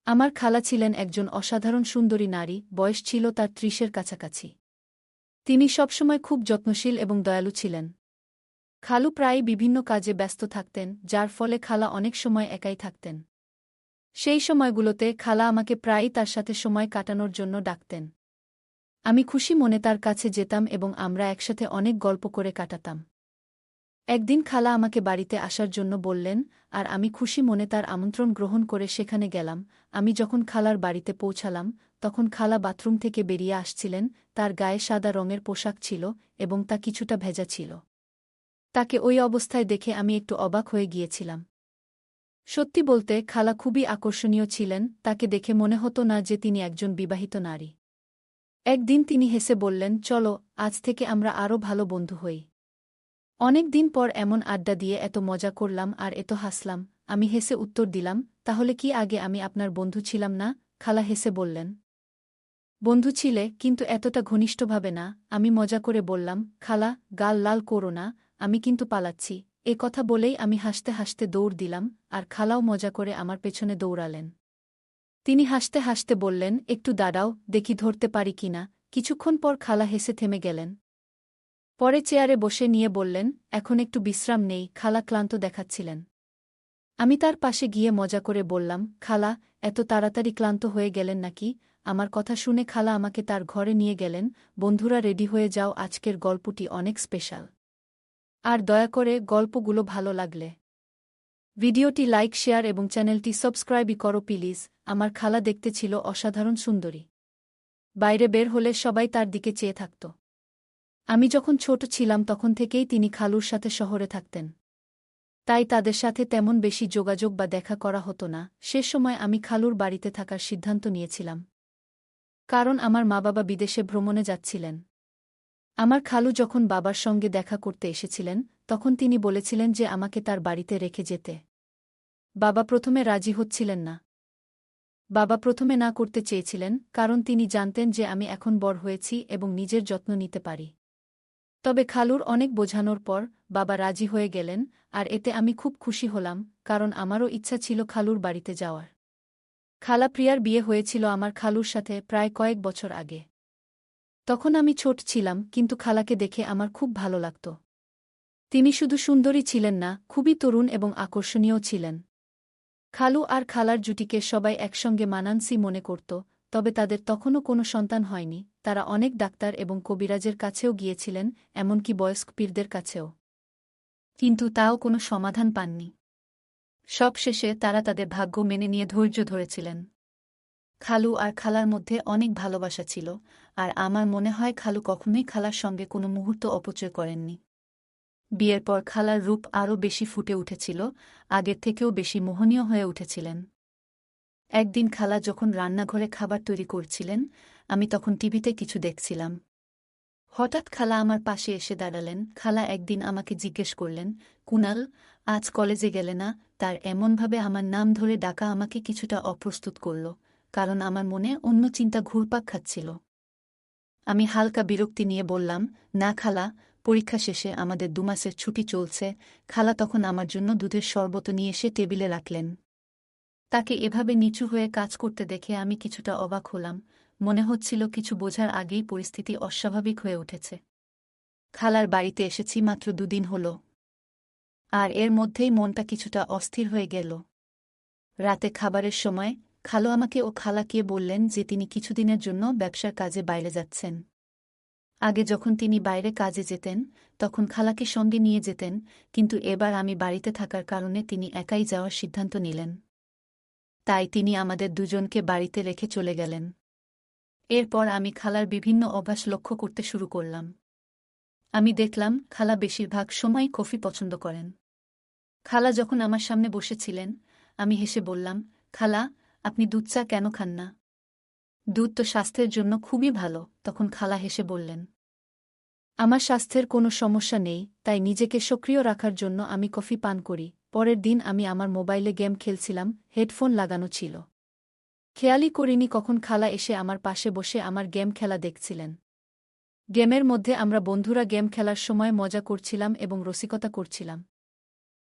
আমার খালা ছিলেন একজন অসাধারণ সুন্দরী নারী, বয়স ছিল তার ৩০-এর কাছাকাছি। তিনি সবসময় খুব যত্নশীল এবং দয়ালু ছিলেন। খালু প্রায়ই বিভিন্ন কাজে ব্যস্ত থাকতেন, যার ফলে খালা অনেক সময় একাই থাকতেন। সেই সময়গুলোতে খালা আমাকে প্রায়ই তার সাথে সময় কাটানোর জন্য ডাকতেন। আমি খুশি মনে তার কাছে যেতাম এবং আমরা একসাথে অনেক গল্প করে কাটাতাম। একদিন খালা আমাকে বাড়িতে আসার জন্য বললেন, আর আমি খুশি মনে তার আমন্ত্রণ গ্রহণ করে সেখানে গেলাম। আমি যখন খালার বাড়িতে পৌঁছালাম, তখন খালা বাথরুম থেকে বেরিয়ে আসছিলেন। তার গায়ে সাদা রঙের পোশাক ছিল এবং তা কিছুটা ভেজা ছিল। তাকে ওই অবস্থায় দেখে আমি একটু অবাক হয়ে গিয়েছিলাম। সত্যি বলতে খালা খুবই আকর্ষণীয় ছিলেন, তাকে দেখে মনে হতো না যে তিনি একজন বিবাহিত নারী। একদিন তিনি হেসে বললেন, চলো, আজ থেকে আমরা আরও ভালো বন্ধু হই। অনেক দিন পর এমন আড্ডা দিয়ে এত মজা করলাম আর এত হাসলাম। আমি হেসে উত্তর দিলাম, তাহলে কি আগে আমি আপনার বন্ধু ছিলাম না? খালা হেসে বললেন, বন্ধু ছিলে, কিন্তু এতটা ঘনিষ্ঠভাবে না। আমি মজা করে বললাম, খালা, গাল লাল করো না, আমি কিন্তু পালাচ্ছি। এ কথা বলেই আমি হাসতে হাসতে দৌড় দিলাম, আর খালাও মজা করে আমার পেছনে দৌড়ালেন। তিনি হাসতে হাসতে বললেন, একটু দাঁড়াও, দেখি ধরতে পারি কিনা। কিছুক্ষণ পর খালা হেসে থেমে গেলেন। পরে চেয়ারে বসে নিয়ে বললেন, এখন একটু বিশ্রাম নেই। খালা ক্লান্ত দেখাচ্ছিলেন। আমি তার পাশে গিয়ে মজা করে বললাম, খালা, এত তাড়াতাড়ি ক্লান্ত হয়ে গেলেন নাকি? আমার কথা শুনে খালা আমাকে তার ঘরে নিয়ে গেলেন। বন্ধুরা, রেডি হয়ে যাও, আজকের গল্পটি অনেক স্পেশাল। আর দয়া করে গল্পগুলো ভালো লাগলে ভিডিওটি লাইক, শেয়ার এবং চ্যানেলটি সাবস্ক্রাইবই করো প্লিজ। আমার খালা দেখতে ছিল অসাধারণ সুন্দরী। বাইরে বের হলে সবাই তার দিকে চেয়ে থাকত। আমি যখন ছোট ছিলাম তখন থেকেই তিনি খালুর সাথে শহরে থাকতেন। তাই তাদের সাথে তেমন বেশি যোগাযোগ বা দেখা করা হতো না। সে সময় আমি খালুর বাড়িতে থাকার সিদ্ধান্ত নিয়েছিলাম, কারণ আমার মা-বাবা বিদেশে ভ্রমণে যাচ্ছিলেন। আমার খালু যখন বাবার সঙ্গে দেখা করতে এসেছিলেন, তখন তিনি বলেছিলেন যে আমাকে তার বাড়িতে রেখে যেতে। বাবা প্রথমে রাজি হচ্ছিলেন না। বাবা প্রথমে না করতে চেয়েছিলেন, কারণ তিনি জানতেন যে আমি এখন বড় হয়েছি এবং নিজের যত্ন নিতে পারি। তবে খালুর অনেক বোঝানোর পর বাবা রাজি হয়ে গেলেন, আর এতে আমি খুব খুশি হলাম, কারণ আমারও ইচ্ছা ছিল খালুর বাড়িতে যাওয়ার। খালা প্রিয়ার বিয়ে হয়েছিল আমার খালুর সাথে প্রায় কয়েক বছর আগে। তখন আমি ছোট ছিলাম, কিন্তু খালাকে দেখে আমার খুব ভালো লাগত। তিনি শুধু সুন্দরী ছিলেন না, খুবই তরুণ এবং আকর্ষণীয় ছিলেন। খালু আর খালার জুটিকে সবাই একসঙ্গে মানানসই মনে করত, তবে তাদের তখনও কোনো সন্তান হয়নি। তারা অনেক ডাক্তার এবং কবিরাজের কাছেও গিয়েছিলেন, এমনকি বয়স্ক পীরদের কাছেও। কিন্তু তাও কোনো সমাধান পাননি। সবশেষে তারা তাদের ভাগ্য মেনে নিয়ে ধৈর্য ধরেছিলেন। খালু আর খালার মধ্যে অনেক ভালোবাসা ছিল, আর আমার মনে হয় খালু কখনোই খালার সঙ্গে কোনো মুহূর্ত অপচয় করেননি। বিয়ের পর খালার রূপ আরও বেশি ফুটে উঠেছিল, আগের থেকেও বেশি মোহনীয় হয়ে উঠেছিলেন। একদিন খালা যখন রান্নাঘরে খাবার তৈরি করছিলেন, আমি তখন টিভিতে কিছু দেখছিলাম। হঠাৎ খালা আমার পাশে এসে দাঁড়ালেন। খালা একদিন আমাকে জিজ্ঞেস করলেন, কুনাল, আজ কলেজে গেলে না? তার এমনভাবে আমার নাম ধরে ডাকা আমাকে কিছুটা অপ্রস্তুত করল, কারণ আমার মনে অন্য চিন্তা ঘুরপাক খাচ্ছিল। আমি হালকা বিরক্তি নিয়ে বললাম, না খালা, পরীক্ষা শেষে আমাদের 2 মাসের ছুটি চলছে। খালা তখন আমার জন্য দুধের শরবত নিয়ে এসে টেবিলে রাখলেন। তাকে এভাবে নিচু হয়ে কাজ করতে দেখে আমি কিছুটা অবাক হলাম। মনে হচ্ছিল কিছু বোঝার আগেই পরিস্থিতি অস্বাভাবিক হয়ে উঠেছে। খালার বাড়িতে এসেছি মাত্র 2 দিন হল, আর এর মধ্যেই মনটা কিছুটা অস্থির হয়ে গেল। রাতে খাবারের সময় খালু আমাকে ও খালাকে বললেন যে তিনি কিছুদিনের জন্য ব্যবসার কাজে বাইরে যাচ্ছেন। আগে যখন তিনি বাইরে কাজে যেতেন, তখন খালাকে সঙ্গে নিয়ে যেতেন, কিন্তু এবার আমি বাড়িতে থাকার কারণে তিনি একাই যাওয়ার সিদ্ধান্ত নিলেন। তাই তিনি আমাদের দুজনকে বাড়িতে রেখে চলে গেলেন। এরপর আমি খালার বিভিন্ন অভ্যাস লক্ষ্য করতে শুরু করলাম। আমি দেখলাম খালা বেশিরভাগ সময় কফি পছন্দ করেন। খালা যখন আমার সামনে বসেছিলেন, আমি হেসে বললাম, খালা, আপনি দুধ চা কেন খান না? দুধ তো স্বাস্থ্যের জন্য খুবই ভালো। তখন খালা হেসে বললেন, আমার স্বাস্থ্যের কোনো সমস্যা নেই, তাই নিজেকে সক্রিয় রাখার জন্য আমি কফি পান করি। পরের দিন আমি আমার মোবাইলে গেম খেলছিলাম, হেডফোন লাগানো ছিল। খেয়ালই করিনি কখন খালা এসে আমার পাশে বসে আমার গেম খেলা দেখছিলেন। গেমের মধ্যে আমরা বন্ধুরা গেম খেলার সময় মজা করছিলাম এবং রসিকতা করছিলাম,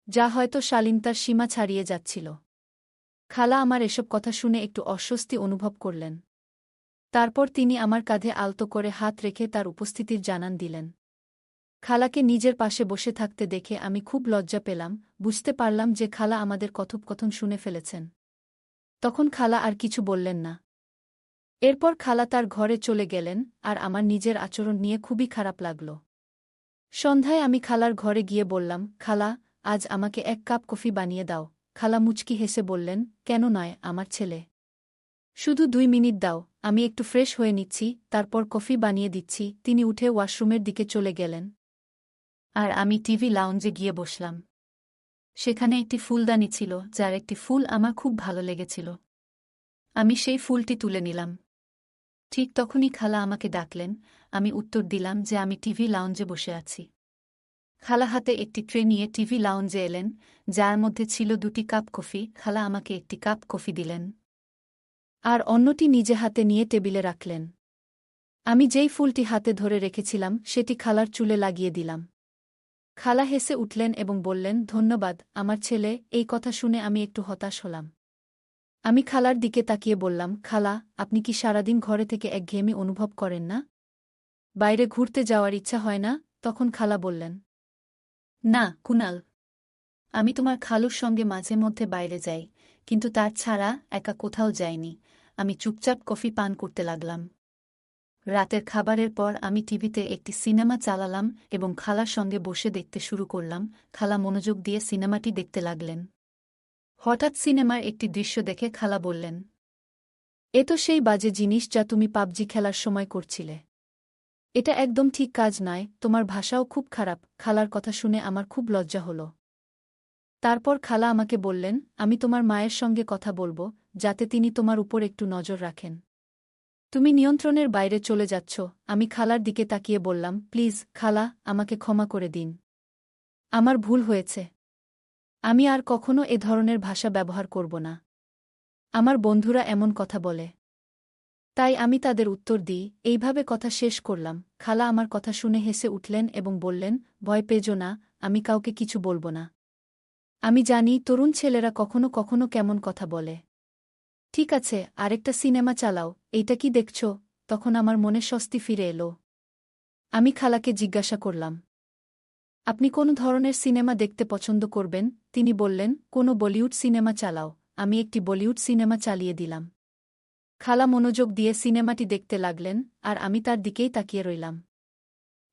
যা হয়তো শালীনতার সীমা ছাড়িয়ে যাচ্ছিল। খালা আমার এসব কথা শুনে একটু অস্বস্তি অনুভব করলেন। তারপর তিনি আমার কাঁধে আলতো করে হাত রেখে তার উপস্থিতির জানান দিলেন। খালাকে নিজের পাশে বসে থাকতে দেখে আমি খুব লজ্জা পেলাম, বুঝতে পারলাম যে খালা আমাদের কথোপকথন শুনে ফেলেছেন। তখন খালা আর কিছু বললেন না। এরপর খালা তার ঘরে চলে গেলেন, আর আমার নিজের আচরণ নিয়ে খুবই খারাপ লাগল। সন্ধ্যায় আমি খালার ঘরে গিয়ে বললাম, খালা, আজ আমাকে 1 কাপ কফি বানিয়ে দাও। খালা মুচকি হেসে বললেন, কেন নয় আমার ছেলে? শুধু 2 মিনিট দাও, আমি একটু ফ্রেশ হয়ে নিচ্ছি, তারপর কফি বানিয়ে দিচ্ছি। তিনি উঠে ওয়াশরুমের দিকে চলে গেলেন। আর আমি টিভি লাউঞ্জে গিয়ে বসলাম। সেখানে একটি ফুলদানি ছিল, যার একটি ফুল আমার খুব ভালো লেগেছিল। আমি সেই ফুলটি তুলে নিলাম। ঠিক তখনই খালা আমাকে ডাকলেন। আমি উত্তর দিলাম যে আমি টিভি লাউঞ্জে বসে আছি। খালা হাতে একটি ট্রে নিয়ে টিভি লাউঞ্জে এলেন, যার মধ্যে ছিল 2টি কাপ কফি। খালা আমাকে একটি কাপ কফি দিলেন, আর অন্যটি নিজে হাতে নিয়ে টেবিলে রাখলেন। আমি যেই ফুলটি হাতে ধরে রেখেছিলাম সেটি খালার চুলে লাগিয়ে দিলাম। খালা হেসে উঠলেন এবং বললেন, ধন্যবাদ আমার ছেলে। এই কথা শুনে আমি একটু হতাশ হলাম। আমি খালার দিকে তাকিয়ে বললাম, খালা, আপনি কি সারাদিন ঘরে থেকে একঘেয়েমি অনুভব করেন না? বাইরে ঘুরতে যাওয়ার ইচ্ছা হয় না? তখন খালা বললেন, না কুনাল, আমি তোমার খালুর সঙ্গে মাঝে মধ্যে বাইরে যাই, কিন্তু তার ছাড়া একা কোথাও যাইনি। আমি চুপচাপ কফি পান করতে লাগলাম। রাতের খাবারের পর আমি টিভিতে একটি সিনেমা চালালাম এবং খালার সঙ্গে বসে দেখতে শুরু করলাম। খালা মনোযোগ দিয়ে সিনেমাটি দেখতে লাগলেন। হঠাৎ সিনেমার একটি দৃশ্য দেখে খালা বললেন, এ তো সেই বাজে জিনিস যা তুমি পাবজি খেলার সময় করছিলে। এটা একদম ঠিক কাজ নয়, তোমার ভাষাও খুব খারাপ। খালার কথা শুনে আমার খুব লজ্জা হল। তারপর খালা আমাকে বললেন, আমি তোমার মায়ের সঙ্গে কথা বলবো, যাতে তিনি তোমার উপর একটু নজর রাখেন। তুমি নিয়ন্ত্রণের বাইরে চলে যাচ্ছ। আমি খালার দিকে তাকিয়ে বললাম, প্লিজ খালা, আমাকে ক্ষমা করে দিন। আমার ভুল হয়েছে। আমি আর কখনো এ ধরনের ভাষা ব্যবহার করব না। আমার বন্ধুরা এমন কথা বলে, তাই আমি তাদের উত্তর দিই। এইভাবে কথা শেষ করলাম। খালা আমার কথা শুনে হেসে উঠলেন এবং বললেন, ভয় পেজো না, আমি কাউকে কিছু বলবো না। আমি জানি তরুণ ছেলেরা কখনো কখনো কেমন কথা বলে। ঠিক আছে, আরেকটা সিনেমা চালাও। এইটা কি দেখছ? তখন আমার মনে স্বস্তি ফিরে এলো। আমি খালাকে জিজ্ঞাসা করলাম, আপনি কোন ধরনের সিনেমা দেখতে পছন্দ করবেন? তিনি বললেন, কোনো বলিউড সিনেমা চালাও। আমি একটি বলিউড সিনেমা চালিয়ে দিলাম। খালা মনোযোগ দিয়ে সিনেমাটি দেখতে লাগলেন, আর আমি তার দিকেই তাকিয়ে রইলাম।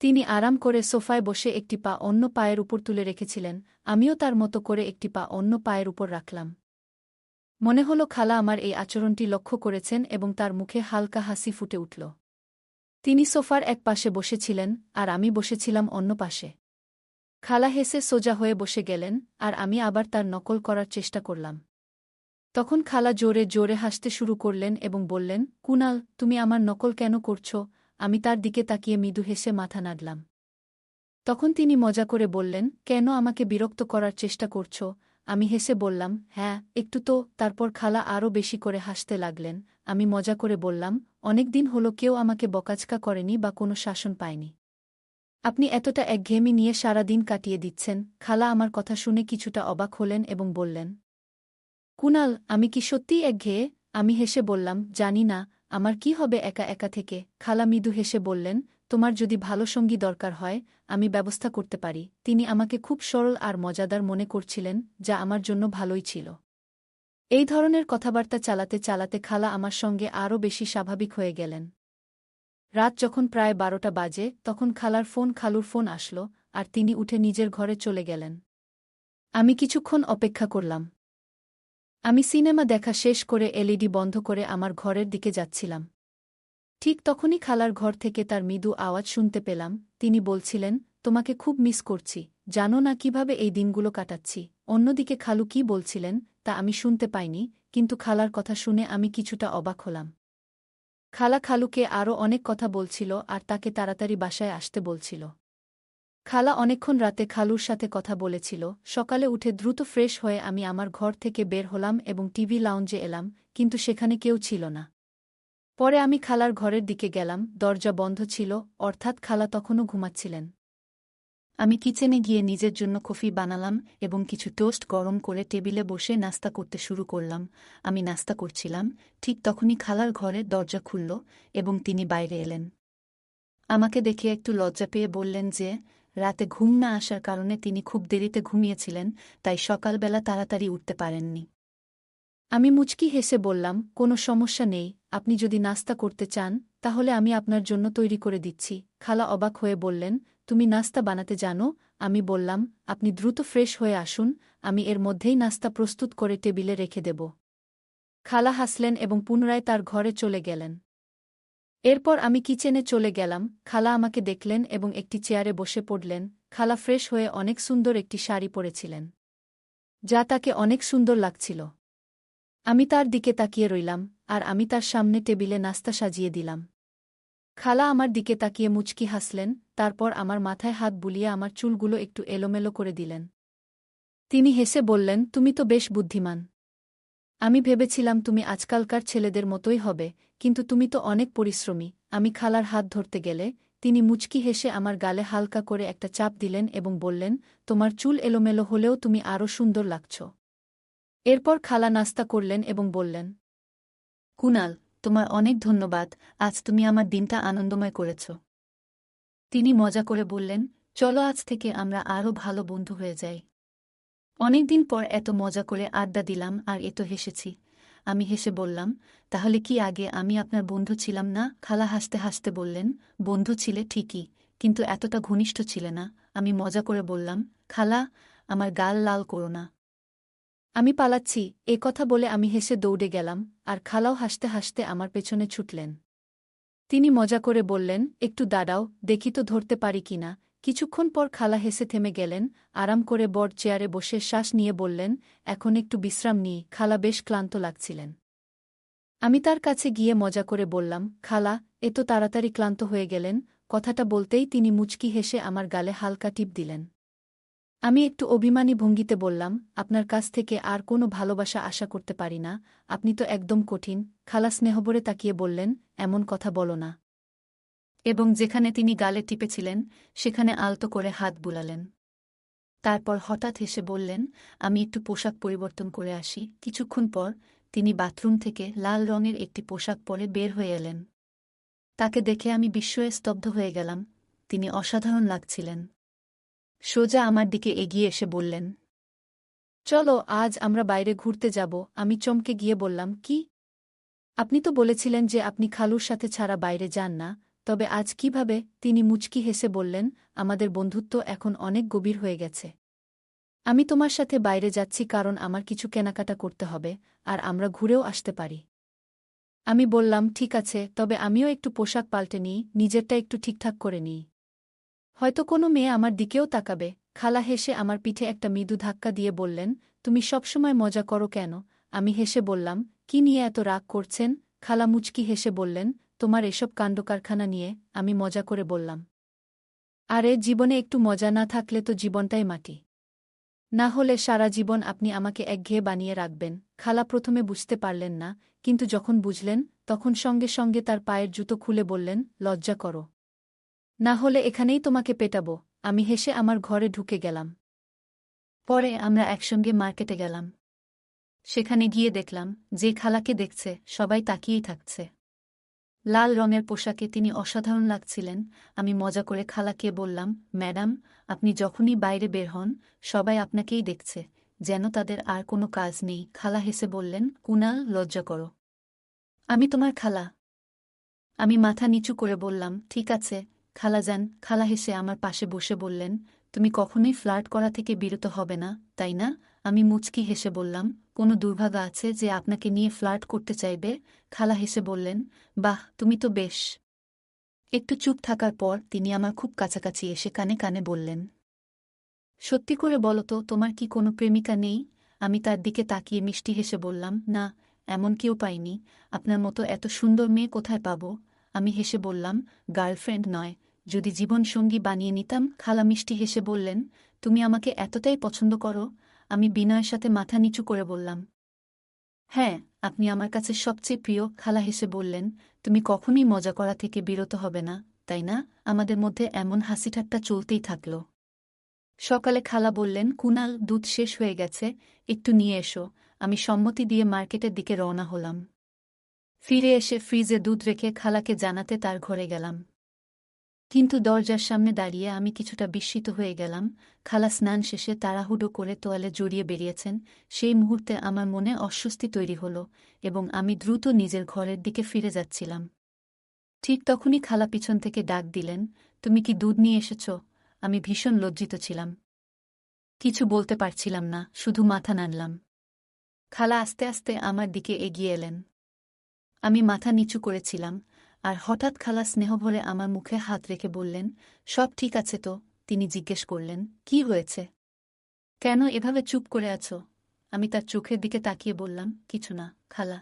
তিনি আরাম করে সোফায় বসে একটি পা অন্য পায়ের উপর তুলে রেখেছিলেন। আমিও তার মতো করে একটি পা অন্য পায়ের উপর রাখলাম। মনে হলো খালা আমার এই আচরণটি লক্ষ্য করেছেন এবং তার মুখে হালকা হাসি ফুটে উঠল। তিনি সোফার এক পাশে বসেছিলেন, আর আমি বসেছিলাম অন্য পাশে। খালা হেসে সোজা হয়ে বসে গেলেন, আর আমি আবার তার নকল করার চেষ্টা করলাম। তখন খালা জোরে জোরে হাসতে শুরু করলেন এবং বললেন, কুনাল, তুমি আমার নকল কেন করছ? আমি তার দিকে তাকিয়ে মৃদু হেসে মাথা নাড়লাম। তখন তিনি মজা করে বললেন, কেন আমাকে বিরক্ত করার চেষ্টা করছ? আমি হেসে বললাম, হ্যাঁ, একটু তো। তারপর খালা আরও বেশি করে হাসতে লাগলেন। আমি মজা করে বললাম, অনেকদিন হলো কেউ আমাকে বকাঝকা করেনি বা কোনো শাসন পায়নি। আপনি এতটা একঘেয়েমি নিয়ে সারা দিন কাটিয়ে দিচ্ছেন। খালা আমার কথা শুনে কিছুটা অবাক হলেন এবং বললেন, কুনাল, আমি কি সত্যিই একঘেয়ে? আমি হেসে বললাম, জানি না, আমার কি হবে একা একা থেকে। খালা মৃদু হেসে বললেন, তোমার যদি ভালো সঙ্গী দরকার হয়, আমি ব্যবস্থা করতে পারি। তিনি আমাকে খুব সরল আর মজাদার মনে করছিলেন, যা আমার জন্য ভালোই ছিল। এই ধরনের কথাবার্তা চালাতে চালাতে খালা আমার সঙ্গে আরও বেশি স্বাভাবিক হয়ে গেলেন। রাত যখন প্রায় 12টা বাজে, তখন খালুর ফোন আসলো, আর তিনি উঠে নিজের ঘরে চলে গেলেন। আমি কিছুক্ষণ অপেক্ষা করলাম। আমি সিনেমা দেখা শেষ করে এলইডি বন্ধ করে আমার ঘরের দিকে যাচ্ছিলাম। ঠিক তখনই খালার ঘর থেকে তার মৃদু আওয়াজ শুনতে পেলাম। তিনি বলছিলেন, তোমাকে খুব মিস করছি, জানো না কিভাবে এই দিনগুলো কাটাচ্ছি। অন্যদিকে খালু কি বলছিলেন তা আমি শুনতে পাইনি, কিন্তু খালার কথা শুনে আমি কিছুটা অবাক হলাম। খালা খালুকে আরও অনেক কথা বলছিল আর তাকে তাড়াতাড়ি বাসায় আসতে বলছিল। খালা অনেকক্ষণ রাতে খালুর সাথে কথা বলেছিল। সকালে উঠে দ্রুত ফ্রেশ হয়ে আমি আমার ঘর থেকে বের হলাম এবং টিভি লাউঞ্জে এলাম, কিন্তু সেখানে কেউ ছিল না। পরে আমি খালার ঘরের দিকে গেলাম, দরজা বন্ধ ছিল, অর্থাৎ খালা তখনও ঘুমাচ্ছিলেন। আমি কিচেনে গিয়ে নিজের জন্য কফি বানালাম এবং কিছু টোস্ট গরম করে টেবিলে বসে নাস্তা করতে শুরু করলাম। আমি নাস্তা করছিলাম, ঠিক তখনই খালার ঘরের দরজা খুলল এবং তিনি বাইরে এলেন। আমাকে দেখে একটু লজ্জা পেয়ে বললেন যে রাতে ঘুম না আসার কারণে তিনি খুব দেরিতে ঘুমিয়েছিলেন, তাই সকালবেলা তাড়াতাড়ি উঠতে পারেননি। আমি মুচকি হেসে বললাম, কোনো সমস্যা নেই, আপনি যদি নাস্তা করতে চান তাহলে আমি আপনার জন্য তৈরি করে দিচ্ছি। খালা অবাক হয়ে বললেন, তুমি নাস্তা বানাতে জানো? আমি বললাম, আপনি দ্রুত ফ্রেশ হয়ে আসুন, আমি এর মধ্যেই নাস্তা প্রস্তুত করে টেবিলে রেখে দেব। খালা হাসলেন এবং পুনরায় তার ঘরে চলে গেলেন। এরপর আমি কিচেনে চলে গেলাম। খালা আমাকে দেখলেন এবং একটি চেয়ারে বসে পড়লেন। খালা ফ্রেশ হয়ে অনেক সুন্দর একটি শাড়ি পরেছিলেন, যা তাকে অনেক সুন্দর লাগছিল। আমি তার দিকে তাকিয়ে রইলাম, আর আমি তার সামনে টেবিলে নাস্তা সাজিয়ে দিলাম। খালা আমার দিকে তাকিয়ে মুচকি হাসলেন, তারপর আমার মাথায় হাত বুলিয়ে আমার চুলগুলো একটু এলোমেলো করে দিলেন। তিনি হেসে বললেন, তুমি তো বেশ বুদ্ধিমান। আমি ভেবেছিলাম তুমি আজকালকার ছেলেদের মতোই হবে, কিন্তু তুমি তো অনেক পরিশ্রমী। আমি খালার হাত ধরতে গেলে তিনি মুচকি হেসে আমার গালে হালকা করে একটা চাপ দিলেন এবং বললেন, তোমার চুল এলোমেলো হলেও তুমি আরও সুন্দর লাগছ। এরপর খালা নাস্তা করলেন এবং বললেন, কুনাল, তোমার অনেক ধন্যবাদ, আজ তুমি আমার দিনটা আনন্দময় করেছ। তিনি মজা করে বললেন, চলো আজ থেকে আমরা আরও ভালো বন্ধু হয়ে যাই। অনেকদিন পর এত মজা করে আড্ডা দিলাম আর এত হেসেছি। আমি হেসে বললাম, তাহলে কি আগে আমি আপনার বন্ধু ছিলাম না? খালা হাসতে হাসতে বললেন, বন্ধু ছিলে ঠিকই, কিন্তু এতটা ঘনিষ্ঠ ছিলে না। আমি মজা করে বললাম, খালা, আমার গাল লাল করো না। আমি পালাচ্ছি। এ কথা বলে আমি হেসে দৌড়ে গেলাম, আর খালাও হাসতে হাসতে আমার পেছনে ছুটলেন। তিনি মজা করে বললেন, একটু দাঁড়াও, দেখি তো ধরতে পারি কিনা। কিছুক্ষণ পর খালা হেসে থেমে গেলেন, আরাম করে বড় চেয়ারে বসে শ্বাস নিয়ে বললেন, এখন একটু বিশ্রাম নিই। খালা বেশ ক্লান্ত লাগছিলেন। আমি তার কাছে গিয়ে মজা করে বললাম, খালা, এত তাড়াতাড়ি ক্লান্ত হয়ে গেলেন? কথাটা বলতেই তিনি মুচকি হেসে আমার গালে হালকা টিপ দিলেন। আমি একটু অভিমানী ভঙ্গিতে বললাম, আপনার কাছ থেকে আর কোনো ভালোবাসা আশা করতে পারি না, আপনি তো একদম কঠিন। খালা স্নেহভরে তাকিয়ে বললেন, এমন কথা বলো না। এবং যেখানে তিনি গালে টিপেছিলেন সেখানে আলতো করে হাত বুলালেন। তারপর হঠাৎ হেসে বললেন, আমি একটু পোশাক পরিবর্তন করে আসি। কিছুক্ষণ পর তিনি বাথরুম থেকে লাল রঙের একটি পোশাক পরে বের হয়ে এলেন। তাকে দেখে আমি বিস্ময়ে স্তব্ধ হয়ে গেলাম। তিনি অসাধারণ লাগছিলেন। সোজা আমার দিকে এগিয়ে এসে বললেন, চলো আজ আমরা বাইরে ঘুরতে যাব। আমি চমকে গিয়ে বললাম, কি? আপনি তো বলেছিলেন যে আপনি খালুর সাথে ছাড়া বাইরে যান না, তবে আজ কিভাবে? তিনি মুচকি হেসে বললেন, আমাদের বন্ধুত্ব এখন অনেক গভীর হয়ে গেছে। আমি তোমার সাথে বাইরে যাচ্ছি কারণ আমার কিছু কেনাকাটা করতে হবে, আর আমরা ঘুরেও আসতে পারি। আমি বললাম, ঠিক আছে, তবে আমিও একটু পোশাক পাল্টে নিই, নিজেরটা একটু ঠিকঠাক করে নিই। হয়তো কোনো মেয়ে আমার দিকেও তাকাবে। খালা হেসে আমার পিঠে একটা মৃদু ধাক্কা দিয়ে বললেন, তুমি সবসময় মজা করো কেন? আমি হেসে বললাম, কি নিয়ে এত রাগ করছেন? খালা মুচকি হেসে বললেন, তোমার এসব কাণ্ডকারখানা নিয়ে। আমি মজা করে বললাম, আরে জীবনে একটু মজা না থাকলে তো জীবনটাই মাটি। না হলে সারা জীবন আপনি আমাকে একঘেয়ে বানিয়ে রাখবেন। খালা প্রথমে বুঝতে পারলেন না, কিন্তু যখন বুঝলেন তখন সঙ্গে সঙ্গে তার পায়ের জুতো খুলে বললেন, লজ্জা করো। না হলে এখানেই তোমাকে পেটাবো। আমি হেসে আমার ঘরে ঢুকে গেলাম। পরে আমরা একসঙ্গে মার্কেটে গেলাম। সেখানে গিয়ে দেখলাম যে খালাকে দেখছে সবাই তাকিয়েই থাকছে। লাল রঙের পোশাকে তিনি অসাধারণ লাগছিলেন। আমি মজা করে খালাকে বললাম, ম্যাডাম, আপনি যখনই বাইরে বের হন সবাই আপনাকেই দেখছে, যেন তাদের আর কোনো কাজ নেই। খালা হেসে বললেন, কুনাল, লজ্জা করো। আমি তোমার খালা। আমি মাথা নিচু করে বললাম, ঠিক আছে খালাজান। খালা হেসে আমার পাশে বসে বললেন, তুমি কখনোই ফ্লার্ট করা থেকে বিরত হবে না, তাই না? আমি মুচকি হেসে বললাম, কোনো দুর্ভাগা আছে যে আপনাকে নিয়ে ফ্লার্ট করতে চাইবে? খালা হেসে বললেন, বাহ, তুমি তো বেশ। একটু চুপ থাকার পর তিনি আমার খুব কাছাকাছি এসে কানে কানে বললেন, সত্যি করে বলো তো, তোমার কি কোনো প্রেমিকা নেই? আমি তার দিকে তাকিয়ে মিষ্টি হেসে বললাম, না, এমন কেউ পাইনি। আপনার মতো এত সুন্দর মেয়ে কোথায় পাব? আমি হেসে বললাম, গার্লফ্রেন্ড নয়, যদি জীবনসঙ্গী বানিয়ে নিতাম। খালা মিষ্টি হেসে বললেন, তুমি আমাকে এতটাই পছন্দ করো? আমি বিনয়ের সাথে মাথা নিচু করে বললাম, হ্যাঁ, আপনি আমার কাছে সবচেয়ে প্রিয়। খালা হেসে বললেন, তুমি কখনই মজা করা থেকে বিরত হবে না, তাই না? আমাদের মধ্যে এমন হাসিঠাট্টা চলতেই থাকল। সকালে খালা বললেন, কুনাল, দুধ শেষ হয়ে গেছে, একটু নিয়ে এসো। আমি সম্মতি দিয়ে মার্কেটের দিকে রওনা হলাম। ফিরে এসে ফ্রিজে দুধ রেখে খালাকে জানাতে তার ঘরে গেলাম। কিন্তু দরজার সামনে দাঁড়িয়ে আমি কিছুটা বিস্মিত হয়ে গেলাম। খালা স্নান শেষে তাড়াহুড়ো করে তোয়ালে জড়িয়ে বেরিয়েছেন। সেই মুহূর্তে আমার মনে অস্বস্তি তৈরি হল এবং আমি দ্রুত নিজের ঘরের দিকে ফিরে যাচ্ছিলাম। ঠিক তখনই খালা পিছন থেকে ডাক দিলেন, তুমি কি দুধ নিয়ে এসেছ? আমি ভীষণ লজ্জিত ছিলাম। কিছু বলতে পারছিলাম না, শুধু মাথা নাড়লাম। খালা আস্তে আস্তে আমার দিকে এগিয়ে এলেন। আমি মাথা নিচু করেছিলাম, আর হঠাৎ খালা স্নেহভরে আমার মুখে হাত রেখে বললেন, সব ঠিক আছে তো? তিনি জিজ্ঞেস করলেন, কি হয়েছে? কেন এভাবে চুপ করে আছো? আমি তার চোখের দিকে তাকিয়ে বললাম, কিছু না, খালা।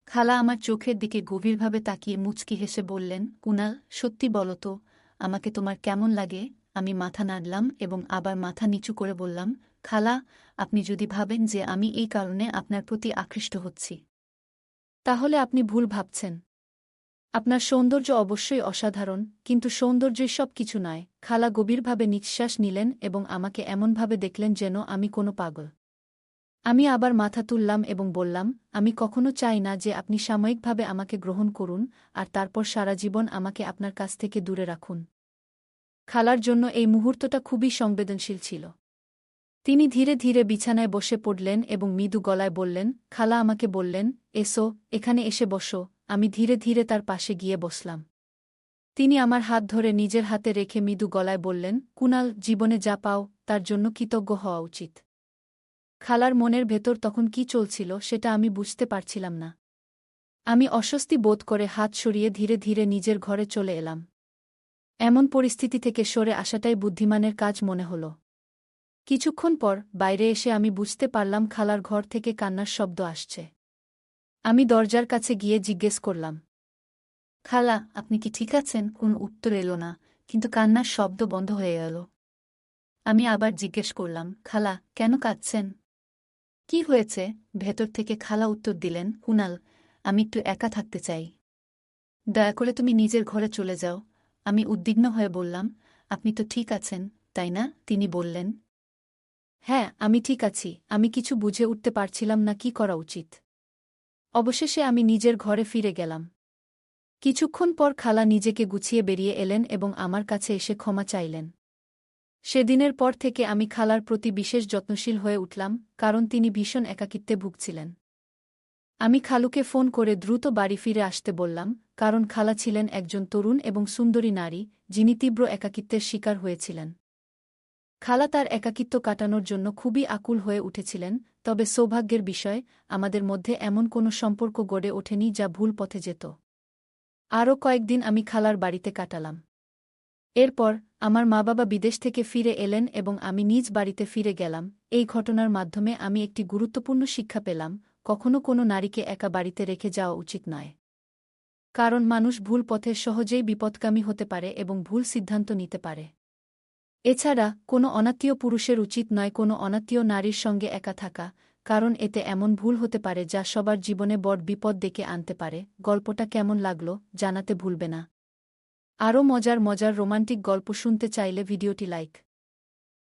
খালা আমার চোখের দিকে গভীরভাবে তাকিয়ে মুচকি হেসে বললেন, কুনাল, সত্যি বলো তো, আমাকে তোমার কেমন লাগে? আমি মাথা নাড়লাম এবং আবার মাথা নিচু করে বললাম, খালা, আপনি যদি ভাবেন যে আমি এই কারণে আপনার প্রতি আকৃষ্ট হচ্ছি, তাহলে আপনি ভুল ভাবছেন। আপনার সৌন্দর্য অবশ্যই অসাধারণ, কিন্তু সৌন্দর্যই সব কিছু নয়। খালা গভীরভাবে নিঃশ্বাস নিলেন এবং আমাকে এমনভাবে দেখলেন যেন আমি কোনো পাগল। আমি আবার মাথা তুললাম এবং বললাম, আমি কখনো চাই না যে আপনি সাময়িকভাবে আমাকে গ্রহণ করুন আর তারপর সারা জীবন আমাকে আপনার কাছ থেকে দূরে রাখুন। খালার জন্য এই মুহূর্তটা খুবই সংবেদনশীল ছিল। তিনি ধীরে ধীরে বিছানায় বসে পড়লেন এবং মৃদু গলায় বললেন, খালা আমাকে বললেন, এসো, এখানে এসে বসো। আমি ধীরে ধীরে তার পাশে গিয়ে বসলাম। তিনি আমার হাত ধরে নিজের হাতে রেখে মৃদু গলায় বললেন, কুনাল, জীবনে যা পাও তার জন্য কৃতজ্ঞ হওয়া উচিত। খালার মনের ভেতর তখন কি চলছিল সেটা আমি বুঝতে পারছিলাম না। আমি অস্বস্তি বোধ করে হাত সরিয়ে ধীরে ধীরে নিজের ঘরে চলে এলাম। এমন পরিস্থিতি থেকে সরে আসাটাই বুদ্ধিমানের কাজ মনে হল। কিছুক্ষণ পর বাইরে এসে আমি বুঝতে পারলাম খালার ঘর থেকে কান্নার শব্দ আসছে। আমি দরজার কাছে গিয়ে জিজ্ঞেস করলাম, খালা, আপনি কি ঠিক আছেন? কোনো উত্তর এলো না, কিন্তু কান্নার শব্দ বন্ধ হয়ে গেল। আমি আবার জিজ্ঞেস করলাম, খালা, কেন কাঁদছেন? কি হয়েছে? ভেতর থেকে খালা উত্তর দিলেন, কুনাল, আমি একটু একা থাকতে চাই। দয়া করে তুমি নিজের ঘরে চলে যাও। আমি উদ্বিগ্ন হয়ে বললাম, আপনি তো ঠিক আছেন, তাই না? তিনি বললেন, হ্যাঁ, আমি ঠিক আছি। আমি কিছু বুঝে উঠতে পারছিলাম না কি করা উচিত। অবশেষে আমি নিজের ঘরে ফিরে গেলাম। কিছুক্ষণ পর খালা নিজেকে গুছিয়ে বেরিয়ে এলেন এবং আমার কাছে এসে ক্ষমা চাইলেন। সেদিনের পর থেকে আমি খালার প্রতি বিশেষ যত্নশীল হয়ে উঠলাম, কারণ তিনি ভীষণ একাকিত্বে ভুগছিলেন। আমি খালুকে ফোন করে দ্রুত বাড়ি ফিরে আসতে বললাম, কারণ খালা ছিলেন একজন তরুণ এবং সুন্দরী নারী, যিনি তীব্র একাকিত্বের শিকার হয়েছিলেন। খালা তার একাকিত্ব কাটানোর জন্য খুবই আকুল হয়ে উঠেছিলেন, তবে সৌভাগ্যের বিষয়, আমাদের মধ্যে এমন কোনো সম্পর্ক গড়ে ওঠেনি যা ভুল পথে যেত। আরও কয়েকদিন আমি খালার বাড়িতে কাটালাম। এরপর আমার মা-বাবা বিদেশ থেকে ফিরে এলেন এবং আমি নিজ বাড়িতে ফিরে গেলাম। এই ঘটনার মাধ্যমে আমি একটি গুরুত্বপূর্ণ শিক্ষা পেলাম, কখনো কোনো নারীকে একা বাড়িতে রেখে যাওয়া উচিত নয়। কারণ মানুষ ভুল পথে সহজেই বিপদগামী হতে পারে এবং ভুল সিদ্ধান্ত নিতে পারে। এছাড়া কোনো অনাত্মীয় পুরুষের উচিত নয় কোনো অনাত্মীয় নারীর সঙ্গে একা থাকা, কারণ এতে এমন ভুল হতে পারে যা সবার জীবনে বড় বিপদ ডেকে আনতে পারে। গল্পটা কেমন লাগলো জানাতে ভুলবে না। আরও মজার মজার রোমান্টিক গল্প শুনতে চাইলে ভিডিওটি লাইক,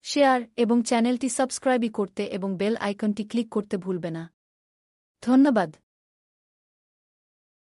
শেয়ার এবং চ্যানেলটি সাবস্ক্রাইব করতে এবং বেল আইকনটি ক্লিক করতে ভুলবে না। ধন্যবাদ।